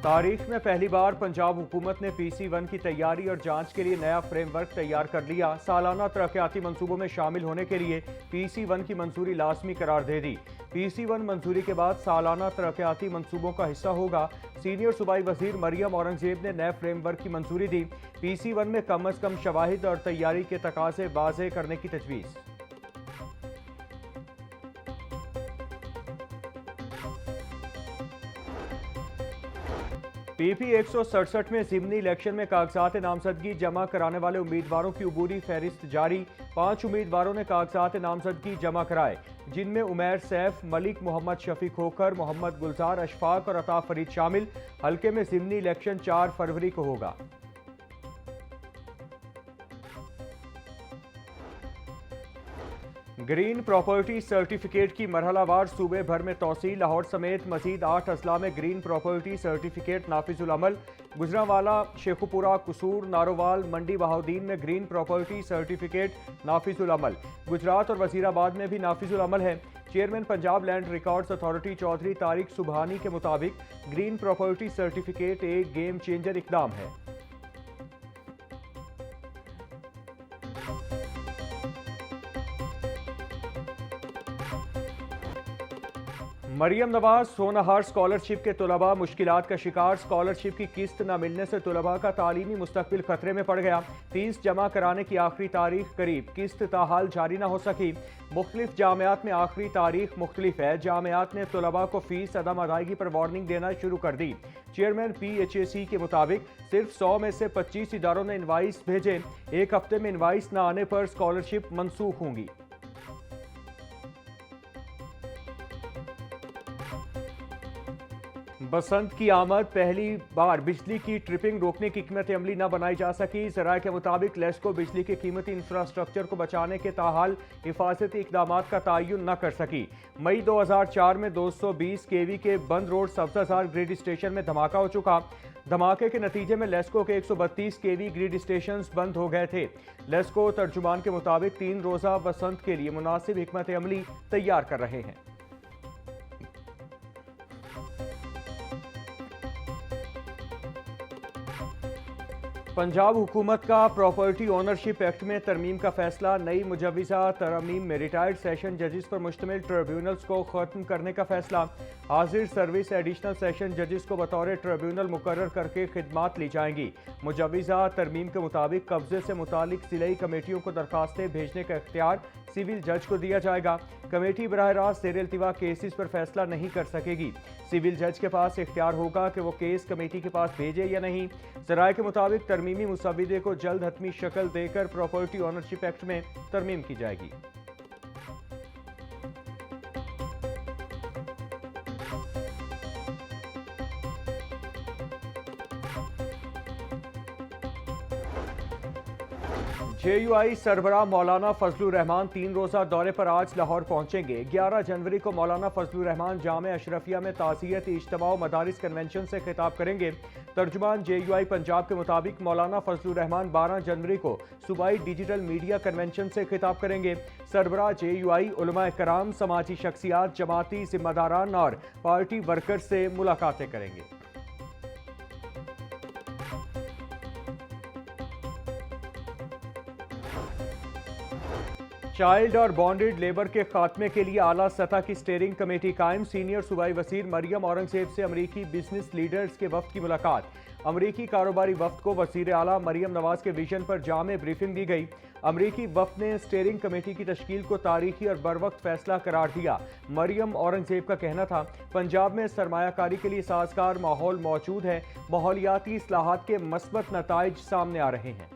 तारीख में पहली बार पंजाब हुकूमत ने PC-1 की तैयारी और जांच के लिए नया फ्रेमवर्क तैयार कर लिया। सालाना तरक्याती मंसूबों में शामिल होने के लिए PC-1 की मंजूरी लाजमी करार दे दी। PC-1 मंजूरी के बाद सालाना तरक्याती मंसूबों का हिस्सा होगा। सीनियर सूबाई वजीर मरियम औरंगजेब ने नए फ्रेमवर्क की मंजूरी दी। PC-1 में कम अज कम शवाहिद और तैयारी के तकाजे वाज़ेह करने की तजवीज़। PP 167 में ज़िमनी इलेक्शन में कागजात नामजदगी जमा कराने वाले उम्मीदवारों की अबूरी फहरिस्त जारी। 5 उम्मीदवारों ने कागजात नामजदगी जमा कराए, जिनमें उमैर सैफ, मलिक मोहम्मद शफी खोखर, मोहम्मद गुलजार अशफाक और अता फरीद शामिल। हल्के में ज़िमनी इलेक्शन 4 फरवरी को होगा। ग्रीन प्रॉपर्टी सर्टिफिकेट की मरहलावार सूबे भर में तौसील। लाहौर समेत मजीद 8 अजला में ग्रीन प्रॉपर्टी सर्टिफिकेट नाफिजुल अमल। गुजरांवाला, शेखुपुरा, कसूर, नारोवाल, मंडी बहाउद्दीन में ग्रीन प्रॉपर्टी सर्टिफिकेट नाफिजुल अमल। गुजरात और वजीराबाद में भी नाफिजुल अमल है। Chairman Punjab land records authority Chaudhry Tariq Subhani के मुताबिक ग्रीन प्रॉपर्टी सर्टिफिकेट एक गेम चेंजर इकदाम है। मरियम नवाज सोनाहार स्कॉलरशिप के तलबा मुश्किलात का शिकार। स्कॉलरशिप की किस्त न मिलने से तलबा का तालीमी मुस्तकबिल खतरे में पड़ गया। फीस जमा कराने की आखिरी तारीख करीब, किस्त ताहाल जारी न हो सकी। मुख्तलिफ जामियात में आखिरी तारीख मुख्तलिफ है। जामियात ने तलबा को फीस अदम अदायगी पर वार्निंग देना शुरू कर दी। चेयरमैन PHAC के मुताबिक सिर्फ 100 में से 25 इदारों ने इनवाइस भेजे। एक हफ्ते में इनवाइस न आने पर स्कॉलरशिप मनसूख होंगी। बसंत की आमद, पहली बार बिजली की ट्रिपिंग रोकने की हिकमत अमली न बनाई जा सकी। ज़राए के मुताबिक लेस्को बिजली के कीमती इंफ्रास्ट्रक्चर को बचाने के ताहाल हिफाजती इकदाम का तयन न कर सकी। मई 2004 में 220 kV के बंद रोड सब्जाजार ग्रिड स्टेशन में धमाका हो चुका। धमाके के नतीजे में लेस्को के 132 kV ग्रिड स्टेशन बंद हो गए थे। लेस्को तर्जुमान के मुताबिक 3 रोज़ा बसंत के लिए मुनासिब हिकमत अमली तैयार कर रहे हैं। पंजाब हुकूमत का प्रॉपर्टी ओनरशिप एक्ट में तरमीम का फैसला। नई मुजव्विज़ा तरमीम में रिटायर्ड सेशन जजेस पर मुश्तमिल ट्रिब्यूनल्स को ख़त्म करने का फैसला। हाजिर सर्विस एडिशनल सेशन जजेस को बतौर ट्रिब्यूनल मुकर्रर करके खिदमात ली जाएंगी। मुजव्विज़ा तरमीम के मुताबिक कब्जे से मुतालिक ज़िलई कमेटियों को दरखास्तें भेजने का इख्तियार सिविल जज को दिया जाएगा। कमेटी बराह रास्त ज़ेर इल्तिवा केसेस पर फैसला नहीं कर सकेगी। सिविल जज के पास इख्तियार होगा कि वो केस कमेटी के पास भेजे या नहीं। ज़राए के मुताबिक तरमीमी मुसव्विदे को जल्द हतमी शक्ल देकर प्रॉपर्टी ओनरशिप एक्ट में तरमीम की जाएगी। JUI सरबराह मौलाना फजलुर रहमान 3 रोज़ा दौरे पर आज लाहौर पहुंचेंगे। 11 जनवरी को मौलाना फजलुर रहमान जामे अशरफिया में ताज़ियती इज्तिमा मदारिस कन्वेंशन से खिताब करेंगे। तर्जुमान JUI पंजाब के मुताबिक मौलाना फजलुर रहमान 12 जनवरी को सूबाई डिजिटल मीडिया कन्वेंशन से खिताब करेंगे। सरबराह JUI उलमाए कराम, समाजी शख्सियात, जमाती जिम्मेदारान और पार्टी वर्कर्स से मुलाकातें करेंगे। चाइल्ड और बॉन्डेड लेबर के खात्मे के लिए आला सतह की स्टीयरिंग कमेटी कायम। सीनियर सूबाई वजीर मरियम औरंगजेब से अमरीकी बिजनेस लीडर्स के वफ्द की मुलाकात। अमरीकी कारोबारी वफ्द को वजीर आला मरियम नवाज के विजन पर जामे ब्रीफिंग दी गई। अमरीकी वफ्द ने स्टीयरिंग कमेटी की तश्कील को तारीखी और बरवक्त फैसला करार दिया। मरियम औरंगजेब का कहना था, पंजाब में सरमायाकारी के लिए साजगार माहौल मौजूद है। माहौलियाती इस्लाहात के मस्बत नताइज सामने आ रहे हैं।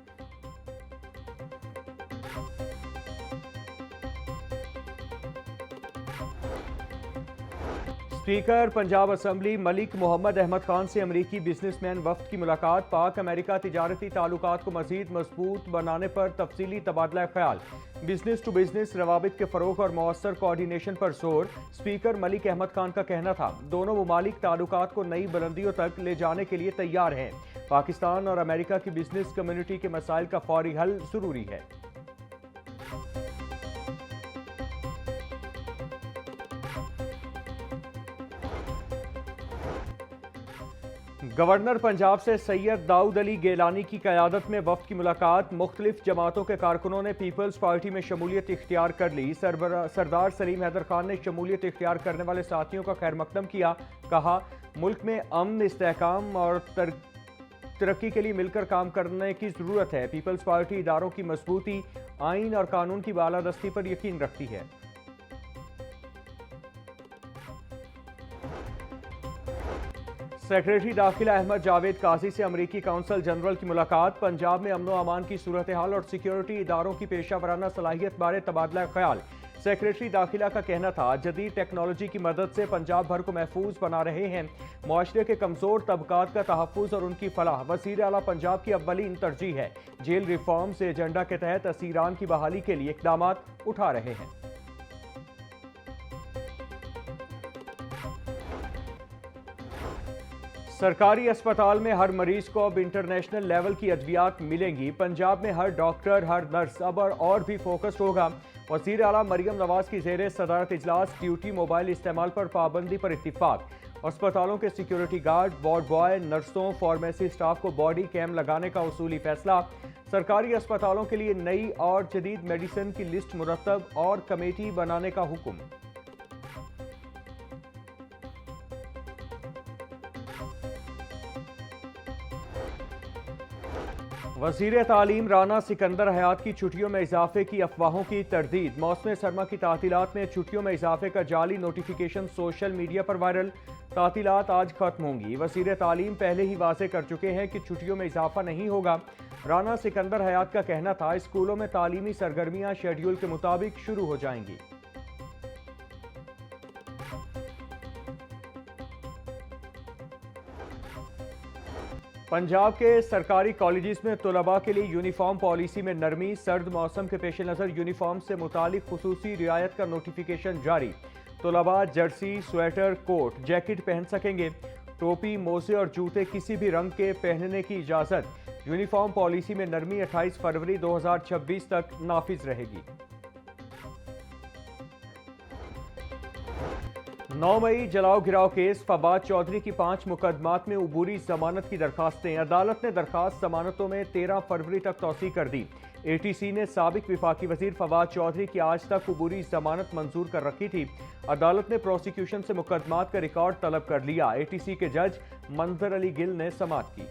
स्पीकर पंजाब असम्बली मलिक मोहम्मद अहमद खान से अमरीकी बिजनेसमैन वफ्द की मुलाकात। पाक अमेरिका तिजारती ताल्लुकात को मजीद मजबूत बनाने पर तफसीली तबादला ख्याल। बिजनेस टू बिजनेस रवाबित के फरोग और मौसर कोऑर्डिनेशन पर जोर। स्पीकर मलिक अहमद खान का कहना था, दोनों ममालिक ताल्लुकात को नई बुलंदियों तक ले जाने के लिए तैयार हैं। पाकिस्तान और अमेरिका की बिजनेस कम्युनिटी के मसाइल का फौरी हल जरूरी है। गवर्नर पंजाब से सैयद दाऊद अली गेलानी की क़यादत में वफ्द की मुलाकात। मुख्तलिफ जमातों के कारकुनों ने पीपल्स पार्टी में शमूलियत इख्तियार कर ली। सरदार सलीम हैदर खान ने शमूलियत इख्तियार करने वाले साथियों का खैर मकदम किया। कहा, मुल्क में अमन, इस्तेहकाम और तरक्की के लिए मिलकर काम करने की ज़रूरत है। पीपल्स पार्टी इदारों की मजबूती, आइन और कानून की बालादस्ती पर यकीन रखती है। सेक्रेटरी दाखिला अहमद जावेद काजी से अमरीकी काउंसल जनरल की मुलाकात। पंजाब में अमन व अमान की सूरत हाल और सिक्योरिटी इदारों की पेशा वराना सलाहियत बारे तबादला ख्याल। सेक्रेटरी दाखिला का कहना था, जदीद टेक्नोलॉजी की मदद से पंजाब भर को महफूज बना रहे हैं। मुआशरे के कमजोर तबकात का तहफ़्फ़ुज़ और उनकी फलाह वज़ीर आला पंजाब की अव्वलीन तरजीह है। जेल रिफॉर्म से एजेंडा के तहत असीरान की बहाली के लिए इक़दाम उठा रहे हैं। सरकारी अस्पताल में हर मरीज को अब इंटरनेशनल लेवल की अद्वियात मिलेंगी। पंजाब में हर डॉक्टर, हर नर्स अब और भी फोकस्ड होगा। वज़ीर आला मरियम नवाज की ज़ेरे सदारत इजलास ड्यूटी मोबाइल इस्तेमाल पर पाबंदी पर इत्तिफाक। अस्पतालों के सिक्योरिटी गार्ड, वार्ड बॉय, नर्सों, फार्मेसी स्टाफ को बॉडी कैम लगाने का उसूली फैसला। सरकारी अस्पतालों के लिए नई और जदीद मेडिसिन की लिस्ट मुरतब और कमेटी बनाने का हुक्म। वज़ीर तालीम राना सिकंदर हयात की छुट्टियों में इजाफे की अफवाहों की तरदीद। मौसम सरमा की तातीलात में छुट्टियों में इजाफे का जाली नोटिफिकेशन सोशल मीडिया पर वायरल। तातीलात आज खत्म होंगी। वज़ीर तालीम पहले ही वाज़े कर चुके हैं कि छुट्टियों में इजाफा नहीं होगा। राना सिकंदर हयात का कहना था, स्कूलों में तालीमी सरगर्मियां शेड्यूल के मुताबिक शुरू हो जाएंगी। पंजाब के सरकारी कॉलेजेस में तलबा के लिए यूनिफॉर्म पॉलिसी में नरमी। सर्द मौसम के पेश नज़र यूनिफॉर्म से मुतालिक खुसूसी रियायत का नोटिफिकेशन जारी। तलबा जर्सी, स्वेटर, कोट, जैकेट पहन सकेंगे। टोपी, मोजे और जूते किसी भी रंग के पहनने की इजाज़त। यूनिफॉर्म पॉलिसी में नरमी 28 फरवरी 2026 तक नाफिज रहेगी। 9 मई जलाओ गिराओ केस। फवाद चौधरी की 5 मुकदमात में उबूरी जमानत की दरखास्तें। अदालत ने दरखास्त जमानतों में 13 फरवरी तक तौसी कर दी। ATC ने साबिक विफाकी वजीर फवाद चौधरी की आज तक उबूरी जमानत मंजूर कर रखी थी। अदालत ने प्रोसिक्यूशन से मुकदमात का रिकॉर्ड तलब कर लिया। ATC के जज मंजर अली गिल ने समाअत की।